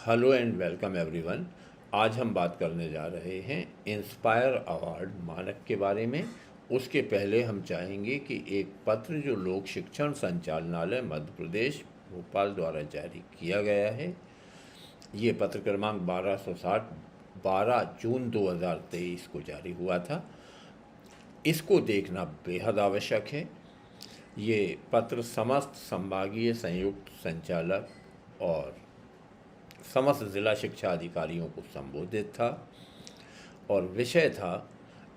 Hello and welcome everyone. आज हम बात करने जा रहे हैं इंस्पायर अवार्ड मानक के बारे में। उसके पहले हम चाहेंगे कि एक पत्र जो लोक शिक्षण संचालनालय मध्य प्रदेश भोपाल द्वारा जारी किया गया है, ये पत्र क्रमांक 1260 12 जून 2023 को जारी हुआ था। इसको देखना बेहद आवश्यक है। ये पत्र समस्त संभागीय संयुक्त संचालक और समस्त जिला शिक्षा अधिकारियों को संबोधित था और विषय था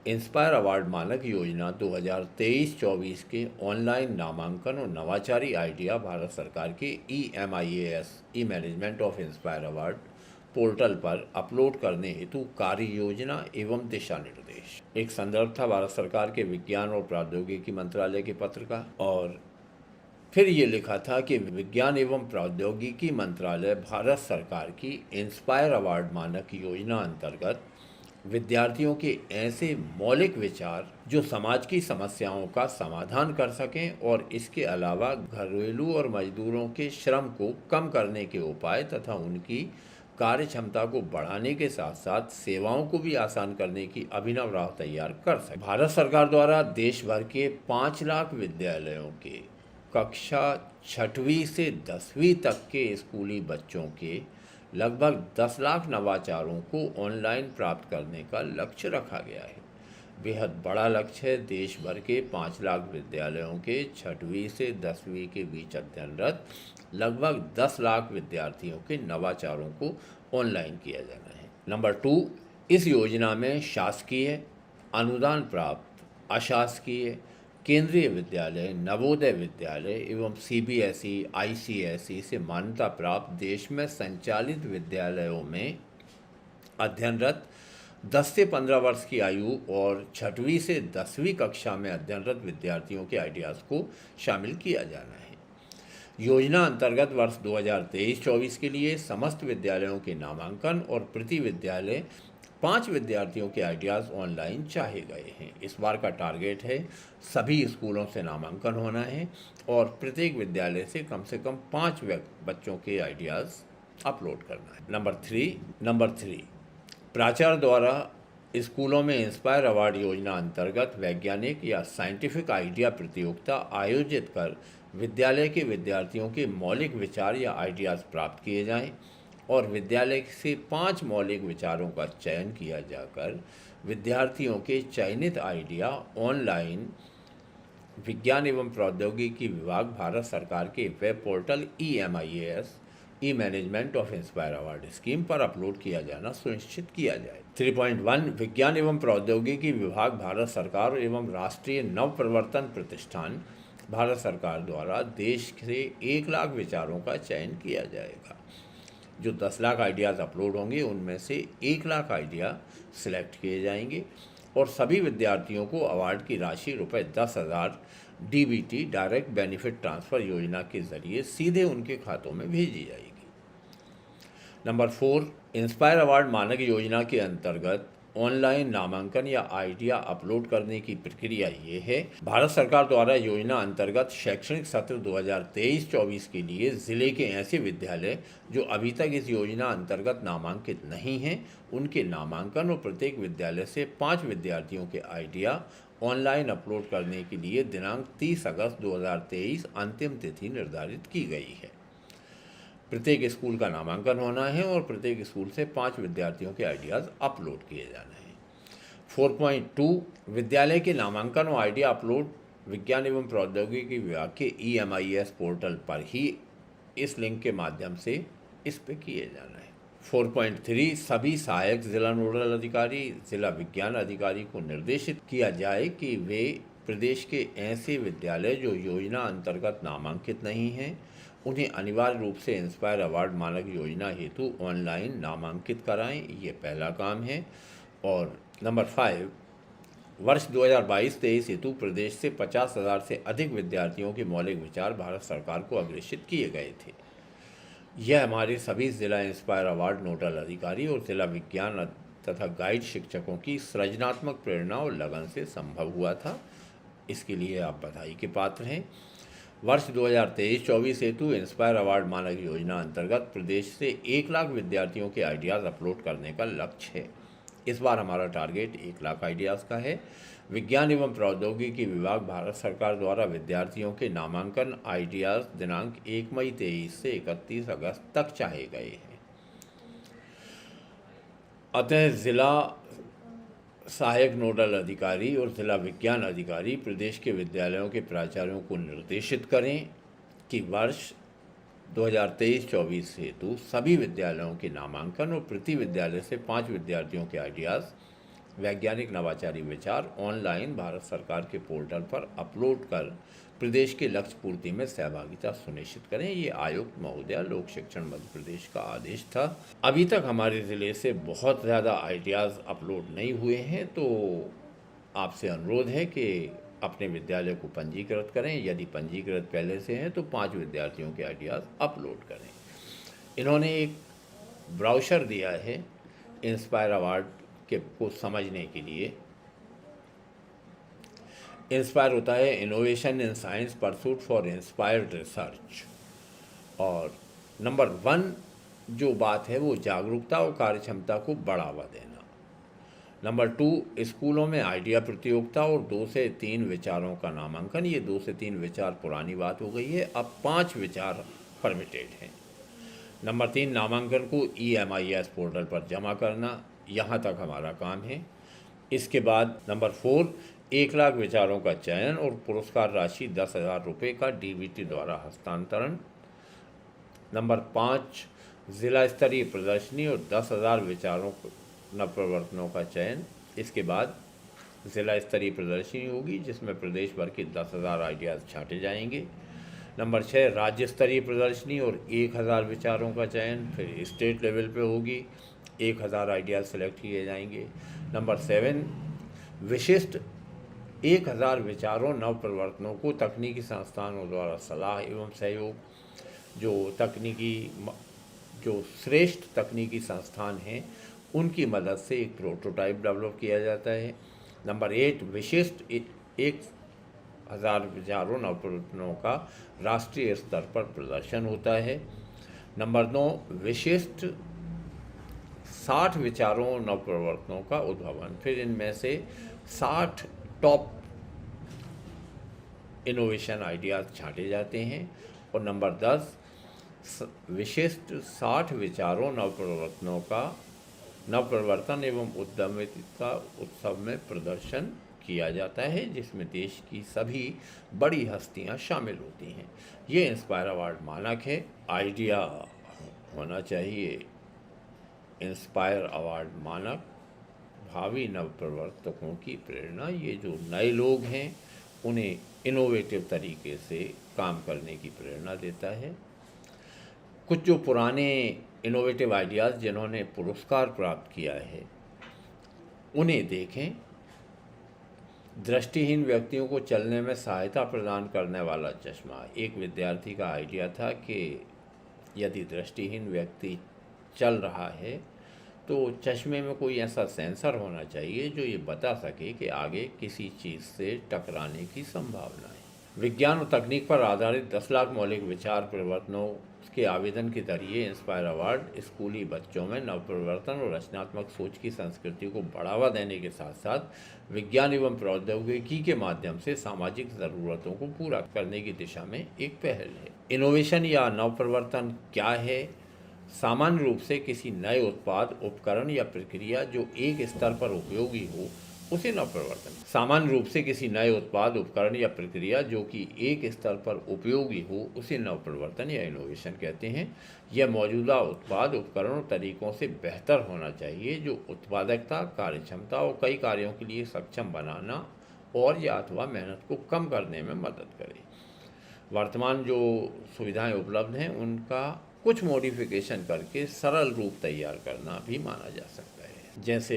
इंस्पायर अवार्ड मानक योजना 2023-24 के ऑनलाइन नामांकन और नवाचारी आइडिया भारत सरकार के EMIAS E management of inspire award portal पर अपलोड करने हेतु कार्य योजना एवं दिशा निर्देश। एक संदर्भ था भारत सरकार के विज्ञान और प्रौद्योगिकी मंत्रालय के पत्र का, और फिर ये लिखा था कि विज्ञान एवं प्रौद्योगिकी मंत्रालय भारत सरकार की इंस्पायर अवार्ड मानक योजना अंतर्गत विद्यार्थियों के ऐसे मौलिक विचार जो समाज की समस्याओं का समाधान कर सकें और इसके अलावा घरेलू और मजदूरों के श्रम को कम करने के उपाय तथा उनकी कार्य क्षमता को बढ़ाने के साथ साथ सेवाओं को भी आसान करने की अभिनव राह तैयार कर सके। भारत सरकार द्वारा देश भर के 5 लाख विद्यालयों के कक्षा 6वीं से 10वीं तक के स्कूली बच्चों के लगभग 10 लाख नवाचारों को ऑनलाइन प्राप्त करने का लक्ष्य रखा गया है। बेहद बड़ा लक्ष्य है। देश भर के 5 लाख विद्यालयों के 6वीं से 10वीं के बीच अध्ययनरत लगभग 10 लाख विद्यार्थियों के नवाचारों को ऑनलाइन किया जाना है। नंबर 2, इस योजना में शासकीय, अनुदान प्राप्त, अशासकीय, केंद्रीय विद्यालय, नवोदय विद्यालय एवं CBSE, ICSE से मान्यता प्राप्त देश में संचालित विद्यालयों में अध्ययनरत 10 से 15 वर्ष की आयु और 6वीं से 10वीं कक्षा में अध्ययनरत विद्यार्थियों के आइडियाज़ को शामिल किया जाना है। योजना अंतर्गत वर्ष 2023-24 के लिए समस्त विद्यालयों के नामांकन और प्रति विद्यालय 5 विद्यार्थियों के आइडियाज़ ऑनलाइन चाहे गए हैं। इस बार का टारगेट है सभी स्कूलों से नामांकन होना है और प्रत्येक विद्यालय से कम 5 बच्चों के आइडियाज़ अपलोड करना है। नंबर 3, प्राचार्य द्वारा स्कूलों में इंस्पायर अवार्ड योजना अंतर्गत वैज्ञानिक या साइंटिफिक आइडिया प्रतियोगिता आयोजित कर विद्यालय के विद्यार्थियों के मौलिक विचार या आइडियाज़ प्राप्त किए जाएं और विद्यालय से 5 मौलिक विचारों का चयन किया जाकर विद्यार्थियों के चयनित आइडिया ऑनलाइन विज्ञान एवं प्रौद्योगिकी विभाग भारत सरकार के web portal EMIAS E management of inspire award scheme पर अपलोड किया जाना सुनिश्चित किया जाए। 3.1, विज्ञान एवं प्रौद्योगिकी विभाग भारत सरकार एवं राष्ट्रीय नव प्रवर्तन प्रतिष्ठान भारत सरकार द्वारा देश से 1 लाख विचारों का चयन किया जाएगा। जो 10 लाख आइडियाज़ अपलोड होंगे उनमें से 1 लाख आइडिया सिलेक्ट किए जाएंगे और सभी विद्यार्थियों को अवार्ड की राशि ₹10,000 DBT डायरेक्ट बेनिफिट ट्रांसफ़र योजना के ज़रिए सीधे उनके खातों में भेजी जाएगी। नंबर 4, इंस्पायर अवार्ड मानक योजना के अंतर्गत ऑनलाइन नामांकन या आइडिया अपलोड करने की प्रक्रिया ये है। भारत सरकार द्वारा योजना अंतर्गत शैक्षणिक सत्र 2023-24 के लिए ज़िले के ऐसे विद्यालय जो अभी तक इस योजना अंतर्गत नामांकित नहीं हैं, उनके नामांकन और प्रत्येक विद्यालय से 5 विद्यार्थियों के आइडिया ऑनलाइन अपलोड करने के लिए दिनांक 30 अगस्त 2023 अंतिम तिथि निर्धारित की गई है। प्रत्येक स्कूल का नामांकन होना है और प्रत्येक स्कूल से 5 विद्यार्थियों के आइडियाज़ अपलोड किए जाने हैं। 4.2, विद्यालय के नामांकन और आइडिया अपलोड विज्ञान एवं प्रौद्योगिकी विभाग के EMIAS पोर्टल पर ही इस लिंक के माध्यम से इस पे किए जाना है। 4.3, सभी सहायक जिला नोडल अधिकारी, जिला विज्ञान अधिकारी को निर्देशित किया जाए कि वे प्रदेश के ऐसे विद्यालय जो योजना अंतर्गत नामांकित नहीं हैं उन्हें अनिवार्य रूप से इंस्पायर अवार्ड मानक योजना हेतु ऑनलाइन नामांकित कराएं। ये पहला काम है। और नंबर 5, वर्ष 2022-23 हेतु प्रदेश से 50,000 से अधिक विद्यार्थियों के मौलिक विचार भारत सरकार को अग्रेषित किए गए थे। यह हमारे सभी जिला इंस्पायर अवार्ड नोडल अधिकारी और जिला विज्ञान तथा गाइड शिक्षकों की सृजनात्मक प्रेरणा और लगन से संभव हुआ था। इसके लिए आप बधाई के पात्र हैं। वर्ष 2023-24 हेतु इंस्पायर अवार्ड मानक योजना अंतर्गत प्रदेश से 1 लाख विद्यार्थियों के आइडियाज़ अपलोड करने का लक्ष्य है। इस बार हमारा टारगेट 1 लाख आइडियाज़ का है। विज्ञान एवं प्रौद्योगिकी विभाग भारत सरकार द्वारा विद्यार्थियों के नामांकन आइडियाज़ दिनांक 1 मई 2023 से 31 अगस्त तक चाहे गए हैं। अतः जिला सहायक नोडल अधिकारी और जिला विज्ञान अधिकारी प्रदेश के विद्यालयों के प्राचार्यों को निर्देशित करें कि वर्ष 2023-24 हेतु सभी विद्यालयों के नामांकन और प्रति विद्यालय से 5 विद्यार्थियों के आइडियाज़ वैज्ञानिक नवाचारी विचार ऑनलाइन भारत सरकार के पोर्टल पर अपलोड कर प्रदेश के लक्ष्य पूर्ति में सहभागिता सुनिश्चित करें। ये आयुक्त महोदया लोक शिक्षण मध्य प्रदेश का आदेश था। अभी तक हमारे ज़िले से बहुत ज़्यादा आइडियाज़ अपलोड नहीं हुए हैं, तो आपसे अनुरोध है कि अपने विद्यालय को पंजीकृत करें। यदि पंजीकृत पहले से हैं तो 5 विद्यार्थियों के आइडियाज़ अपलोड करें। इन्होंने एक ब्राउशर दिया है इंस्पायर अवार्ड के को समझने के लिए। इंस्पायर होता है innovation in science pursuit for inspired research, और नंबर 1 जो बात है वो जागरूकता और कार्यक्षमता को बढ़ावा देना। नंबर 2 स्कूलों में आइडिया प्रतियोगिता और 2 से 3 विचारों का नामांकन। ये 2 से 3 विचार पुरानी बात हो गई है, अब 5 विचार परमिटेड हैं। नंबर 3 नामांकन को EMIS पोर्टल पर जमा करना। यहाँ तक हमारा काम है। इसके बाद नंबर 4 1 लाख विचारों का चयन और पुरस्कार राशि 10,000 रुपये का DBT द्वारा हस्तांतरण। नंबर 5 जिला स्तरीय प्रदर्शनी और 10,000 विचारों नवप्रवर्तनों का चयन। इसके बाद जिला स्तरीय प्रदर्शनी होगी जिसमें प्रदेश भर के 10,000 आइडियाज़ छांटे जाएंगे। नंबर 6 राज्य स्तरीय प्रदर्शनी और 1,000 विचारों का चयन। फिर स्टेट लेवल पे होगी, 1,000 आइडियाज़ सेलेक्ट किए जाएंगे। नंबर 7 विशिष्ट 1,000 विचारों नवप्रवर्तनों को तकनीकी संस्थानों द्वारा सलाह एवं सहयोग, जो श्रेष्ठ तकनीकी संस्थान हैं उनकी मदद से एक प्रोटोटाइप डेवलप किया जाता है। नंबर 8 विशिष्ट 1,000 विचारों नवप्रवर्तनों का राष्ट्रीय स्तर पर प्रदर्शन होता है। नंबर 9 विशिष्ट 60 विचारों नवप्रवर्तनों का उद्भावन। फिर इनमें से 60 टॉप इनोवेशन आइडियाज़ छांटे जाते हैं। और नंबर 10 विशिष्ट 60 विचारों नवप्रवर्तन एवं उद्यमिता उत्सव में प्रदर्शन किया जाता है जिसमें देश की सभी बड़ी हस्तियां शामिल होती हैं। ये इंस्पायर अवार्ड मानक है। आइडिया होना चाहिए इंस्पायर अवार्ड मानक भावी नवप्रवर्तकों की प्रेरणा। ये जो नए लोग हैं उन्हें इनोवेटिव तरीके से काम करने की प्रेरणा देता है। कुछ जो पुराने इनोवेटिव आइडियाज़ जिन्होंने पुरस्कार प्राप्त किया है उन्हें देखें। दृष्टिहीन व्यक्तियों को चलने में सहायता प्रदान करने वाला चश्मा। एक विद्यार्थी का आइडिया था कि यदि दृष्टिहीन व्यक्ति चल रहा है तो चश्मे में कोई ऐसा सेंसर होना चाहिए जो ये बता सके कि आगे किसी चीज़ से टकराने की संभावना है। विज्ञान और तकनीक पर आधारित 10 लाख मौलिक विचार परिवर्तनों के आवेदन के जरिए इंस्पायर अवार्ड स्कूली बच्चों में नवप्रवर्तन और रचनात्मक सोच की संस्कृति को बढ़ावा देने के साथ साथ विज्ञान एवं प्रौद्योगिकी के माध्यम से सामाजिक ज़रूरतों को पूरा करने की दिशा में एक पहल है। इनोवेशन या नवप्रवर्तन क्या है? सामान्य रूप से किसी नए उत्पाद, उपकरण या प्रक्रिया जो एक स्तर पर उपयोगी हो उसे नवप्रवर्तन। सामान्य रूप से किसी नए उत्पाद, उपकरण या प्रक्रिया जो कि एक स्तर पर उपयोगी हो उसे नवप्रवर्तन या इनोवेशन कहते हैं। यह मौजूदा उत्पाद, उपकरण और तरीकों से बेहतर होना चाहिए जो उत्पादकता, कार्यक्षमता और कई कार्यों के लिए सक्षम बनाना और या अथवा मेहनत को कम करने में मदद करे। वर्तमान जो सुविधाएं उपलब्ध हैं उनका कुछ मॉडिफिकेशन करके सरल रूप तैयार करना भी माना जा सकता है। जैसे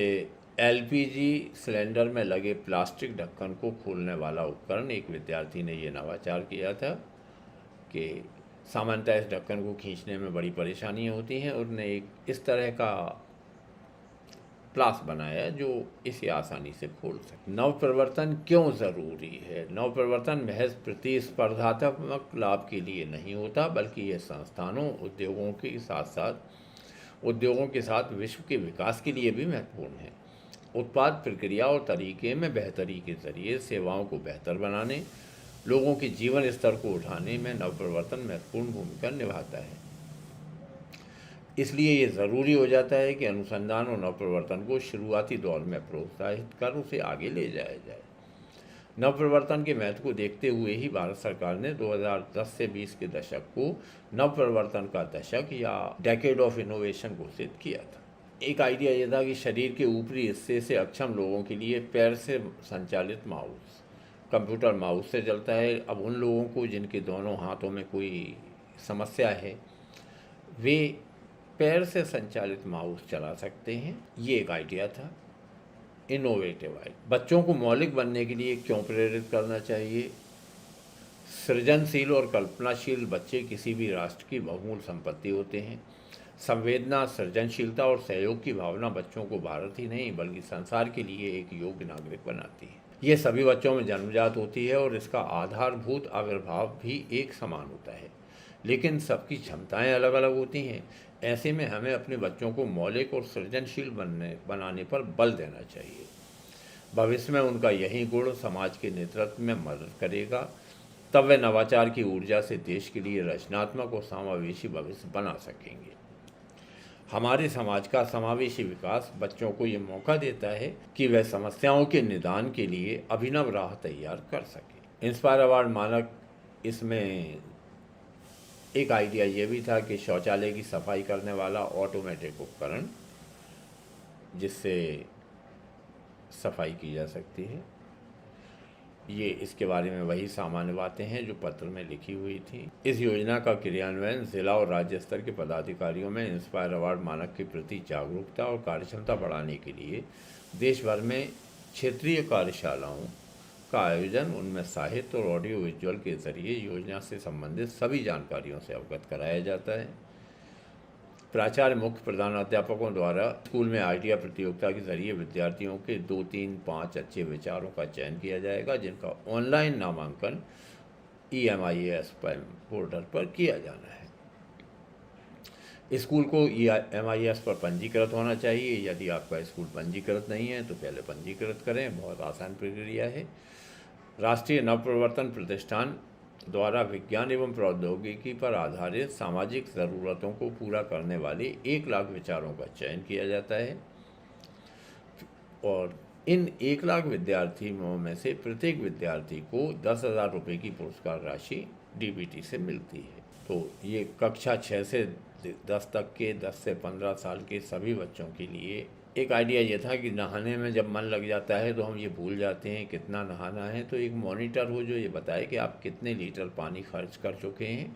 LPG सिलेंडर में लगे प्लास्टिक ढक्कन को खोलने वाला उपकरण। एक विद्यार्थी ने ये नवाचार किया था कि सामान्यतः इस ढक्कन को खींचने में बड़ी परेशानियां होती हैं और ने एक इस तरह का क्लास बनाया जो इसे आसानी से खोल सके। नव प्रवर्तन क्यों ज़रूरी है? नव प्रवर्तन महज प्रतिस्पर्धात्मक लाभ के लिए नहीं होता, बल्कि यह संस्थानों उद्योगों के साथ विश्व के विकास के लिए भी महत्वपूर्ण है। उत्पाद प्रक्रिया और तरीके में बेहतरी के जरिए सेवाओं को बेहतर बनाने, लोगों के जीवन स्तर को उठाने में नवप्रवर्तन महत्वपूर्ण भूमिका निभाता है। इसलिए ये ज़रूरी हो जाता है कि अनुसंधान और नवप्रवर्तन को शुरुआती दौर में प्रोत्साहित कर उसे आगे ले जाया जाए। नवप्रवर्तन के महत्व को देखते हुए ही भारत सरकार ने 2010 से 20 के दशक को नवप्रवर्तन का दशक या डेकेड ऑफ इनोवेशन घोषित किया था। एक आइडिया यह था कि शरीर के ऊपरी हिस्से से अक्षम लोगों के लिए पैर से संचालित माउस, कंप्यूटर माउस से चलता है। अब उन लोगों को जिनके दोनों हाथों में कोई समस्या है, वे पैर से संचालित माउस चला सकते हैं। ये एक आइडिया था, इनोवेटिव आइडिया। बच्चों को मौलिक बनने के लिए क्यों प्रेरित करना चाहिए? सृजनशील और कल्पनाशील बच्चे किसी भी राष्ट्र की बहुमूल्य संपत्ति होते हैं। संवेदना, सृजनशीलता और सहयोग की भावना बच्चों को भारत ही नहीं बल्कि संसार के लिए एक योग्य नागरिक बनाती है। ये सभी बच्चों में जन्मजात होती है और इसका आधारभूत आविर्भाव भी एक समान होता है, लेकिन सबकी क्षमताएं अलग अलग होती हैं। ऐसे में हमें अपने बच्चों को मौलिक और सृजनशील बनाने पर बल देना चाहिए। भविष्य में उनका यही गुण समाज के नेतृत्व में मदद करेगा। तब वे नवाचार की ऊर्जा से देश के लिए रचनात्मक और समावेशी भविष्य बना सकेंगे। हमारे समाज का समावेशी विकास बच्चों को ये मौका देता है कि वे समस्याओं के निदान के लिए अभिनव राह तैयार कर सकें। इंस्पायर अवार्ड मानक, इसमें एक आइडिया ये भी था कि शौचालय की सफाई करने वाला ऑटोमेटिक उपकरण जिससे सफाई की जा सकती है। ये इसके बारे में वही सामान्य बातें हैं जो पत्र में लिखी हुई थी। इस योजना का क्रियान्वयन जिला और राज्य स्तर के पदाधिकारियों में इंस्पायर अवार्ड मानक के प्रति जागरूकता और कार्यक्षमता बढ़ाने के लिए देश भर में क्षेत्रीय कार्यशालाओं का आयोजन, उनमें साहित्य और ऑडियो विजुअल के जरिए योजना से संबंधित सभी जानकारियों से अवगत कराया जाता है। प्राचार्य, मुख्य प्रधानाध्यापकों द्वारा स्कूल में आइडिया प्रतियोगिता के जरिए विद्यार्थियों के 2, 3, 5 अच्छे विचारों का चयन किया जाएगा, जिनका ऑनलाइन नामांकन EMIS पोर्टल पर किया जाना है। स्कूल को EMIS पर पंजीकृत होना चाहिए। यदि आपका स्कूल पंजीकृत नहीं है तो पहले पंजीकृत करें, बहुत आसान प्रक्रिया है। राष्ट्रीय नवप्रवर्तन प्रतिष्ठान द्वारा विज्ञान एवं प्रौद्योगिकी पर आधारित सामाजिक ज़रूरतों को पूरा करने वाले 1 लाख विचारों का चयन किया जाता है और इन 1 लाख विद्यार्थियों में से प्रत्येक विद्यार्थी को 10,000 रुपये की पुरस्कार राशि DBT से मिलती है। तो ये कक्षा 6 से 10 तक के 10 से 15 साल के सभी बच्चों के लिए एक आइडिया ये था कि नहाने में जब मन लग जाता है तो हम ये भूल जाते हैं कितना नहाना है। तो एक मॉनिटर हो जो ये बताए कि आप कितने लीटर पानी खर्च कर चुके हैं,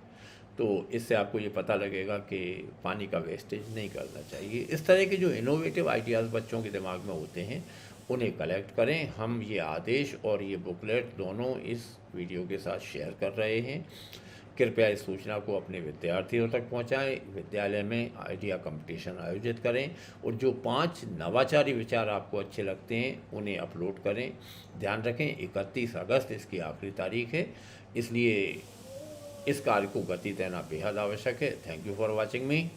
तो इससे आपको ये पता लगेगा कि पानी का वेस्टेज नहीं करना चाहिए। इस तरह के जो इनोवेटिव आइडियाज़ बच्चों के दिमाग में होते हैं उन्हें कलेक्ट करें। हम ये आदेश और ये बुकलेट दोनों इस वीडियो के साथ शेयर कर रहे हैं। कृपया इस सूचना को अपने विद्यार्थियों तक पहुंचाएं। विद्यालय में आइडिया कंपटीशन आयोजित करें और जो 5 नवाचारी विचार आपको अच्छे लगते हैं उन्हें अपलोड करें। ध्यान रखें 31 अगस्त इसकी आखिरी तारीख है, इसलिए इस कार्य को गति देना बेहद आवश्यक है। Thank you for watching me.